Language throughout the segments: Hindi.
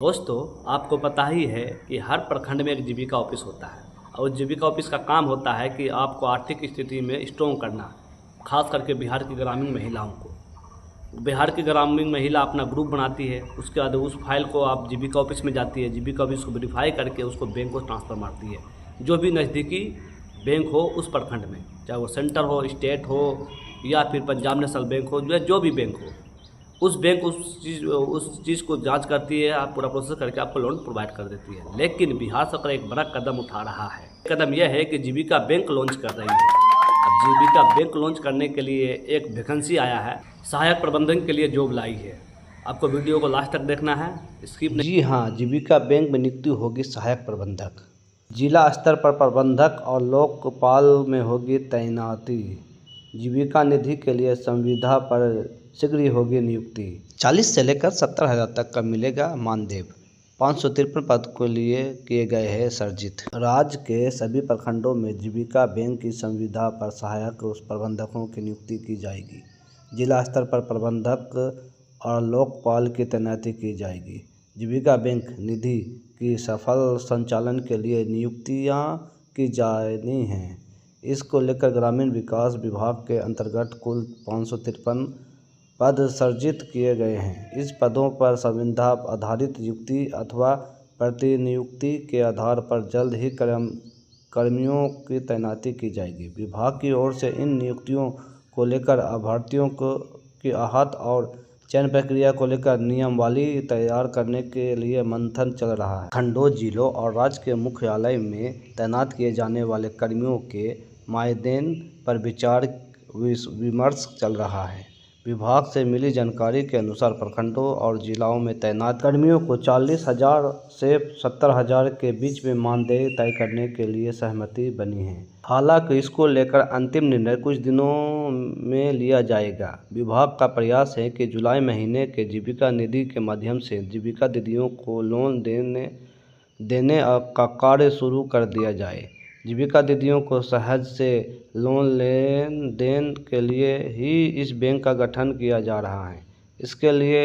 दोस्तों, आपको पता ही है कि हर प्रखंड में एक जीविका ऑफिस होता है और जीविका ऑफिस का काम होता है कि आपको आर्थिक स्थिति में स्ट्रॉन्ग करना, खास करके बिहार की ग्रामीण महिलाओं को। बिहार की ग्रामीण महिला अपना ग्रुप बनाती है, उसके बाद उस फाइल को आप जीविका ऑफिस में जाती है, जीविका ऑफिस को वेरीफाई करके उसको बैंक को ट्रांसफ़र मारती है, जो भी नज़दीकी बैंक हो उस प्रखंड में, चाहे वो सेंटर हो, स्टेट हो या फिर पंजाब नेशनल बैंक हो या जो भी बैंक हो, उस बैंक उस चीज़ को जांच करती है, आप पूरा प्रोसेस करके आपको लोन प्रोवाइड कर देती है। लेकिन बिहार सरकार एक बड़ा कदम उठा रहा है। कदम यह है कि जीविका बैंक लॉन्च कर रही है। अब जीविका बैंक लॉन्च करने के लिए एक वैकेंसी आया है, सहायक प्रबंधन के लिए जॉब लाई है। आपको वीडियो को लास्ट तक देखना है, स्किप नहीं। जी हाँ, जीविका बैंक में नियुक्ति होगी सहायक प्रबंधक। जिला स्तर पर प्रबंधक और लोकपाल में होगी तैनाती। जीविका निधि के लिए संविदा पर शीघ्र ही होगी नियुक्ति। 40 से लेकर 70,000 तक का मिलेगा मानदेय। 553 पद के लिए किए गए हैं सर्जित। राज्य के सभी प्रखंडों में जीविका बैंक की संविदा पर सहायक प्रबंधकों की नियुक्ति की जाएगी। जिला स्तर पर प्रबंधक और लोकपाल की तैनाती की जाएगी। जीविका बैंक निधि की सफल संचालन के लिए नियुक्तियां की जानी हैं। इसको लेकर ग्रामीण विकास विभाग के अंतर्गत कुल 553 पद सर्जित किए गए हैं। इस पदों पर संविदा आधारित नियुक्ति अथवा प्रतिनियुक्ति के आधार पर जल्द ही कर्मियों की तैनाती की जाएगी। विभाग की ओर से इन नियुक्तियों को लेकर अभ्यर्थियों की आहत और चयन प्रक्रिया को लेकर नियमावली तैयार करने के लिए मंथन चल रहा है। खंडों, जिलों और राज्य के मुख्यालय में तैनात किए जाने वाले कर्मियों के मानदेय पर विचार विमर्श चल रहा है। विभाग से मिली जानकारी के अनुसार प्रखंडों और जिलों में तैनात कर्मियों को 40,000 से 70,000 के बीच में मानदेय तय करने के लिए सहमति बनी है। हालांकि इसको लेकर अंतिम निर्णय कुछ दिनों में लिया जाएगा। विभाग का प्रयास है कि जुलाई महीने के जीविका निधि के माध्यम से जीविका दीदियों को लोन देने का कार्य शुरू कर दिया जाए। जीविका दीदियों को सहज से लोन लेन देन के लिए ही इस बैंक का गठन किया जा रहा है। इसके लिए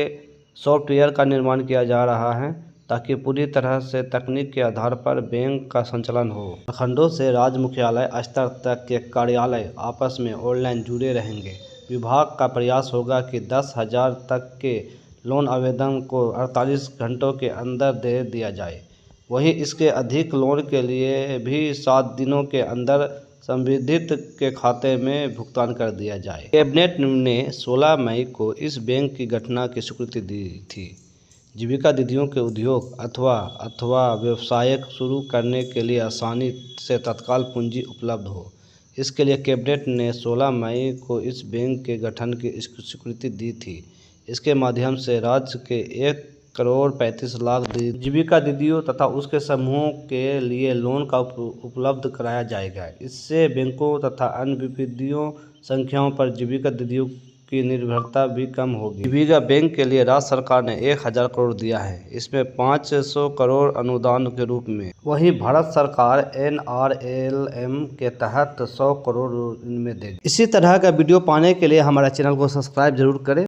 सॉफ्टवेयर का निर्माण किया जा रहा है ताकि पूरी तरह से तकनीक के आधार पर बैंक का संचालन हो। प्रखंडों से राज्य मुख्यालय स्तर तक के कार्यालय आपस में ऑनलाइन जुड़े रहेंगे। विभाग का प्रयास होगा कि 10,000 तक के लोन आवेदन को 48 घंटों के अंदर दे दिया जाए। वहीं इसके अधिक लोन के लिए भी 7 दिनों के अंदर संबंधित के खाते में भुगतान कर दिया जाए। कैबिनेट ने 16 मई को इस बैंक की गठन की स्वीकृति दी थी। जीविका दीदियों के उद्योग अथवा व्यवसाय शुरू करने के लिए आसानी से तत्काल पूंजी उपलब्ध हो, इसके लिए कैबिनेट ने 16 मई को इस बैंक के गठन की स्वीकृति दी थी। इसके माध्यम से राज्य के 1,35,00,000 जीविका दीदियों तथा उसके समूहों के लिए लोन का उपलब्ध कराया जाएगा। इससे बैंकों तथा अन्य वित्तीय संस्थाओं पर जीविका दीदियों की निर्भरता भी कम होगी। जीविका बैंक के लिए राज्य सरकार ने 1,000 करोड़ दिया है, इसमें 500 करोड़ अनुदान के रूप में। वहीं भारत सरकार NRLM के तहत 100 करोड़ इनमें देगी। इसी तरह का वीडियो पाने के लिए हमारे चैनल को सब्सक्राइब जरूर करें।